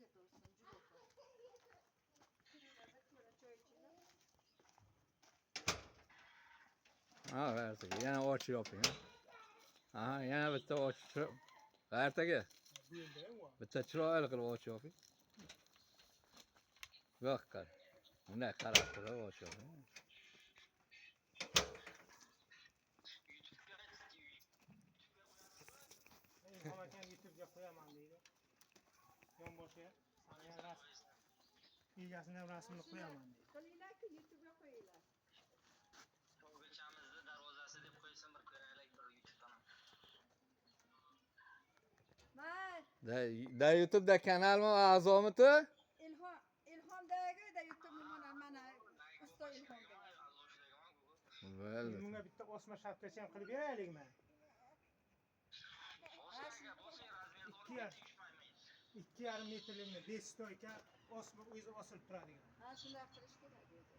afiyet olsun. Cüloko. Çay içelim. Ha, verdik. Yana oç yapayım. Aha, yana bitta oç. Ertagi. Bitta chiroyli qilib oç yapayım. Yo'q qara. Bunday qarab turib oç yapayım. İlham aka YouTube'ga qo'yaman deydi. Yonboshiga sani ham rasm. Egasini ham rasmini qo'yaman deydi. Qilinglar-ku, YouTube'ga qo'yinglar. O'g'ilchamizni darvozasi deb qo'ysin bir ko'raylik bir YouTube'dan. May, Da YouTube'da kanalmi a'zomi tu? Ilhomdagi da YouTube mana usta Ilhomdagi. Bo'ldi. Bunga bitta osma shapkacha ham qilib beraylikmi? Aka bo'lsa razmerni olib tegishmaymiz. 2,5 metrlikni 5 stoyka osma o'zi osilib turadigan. Ha, shunday qilish kerak o'zi.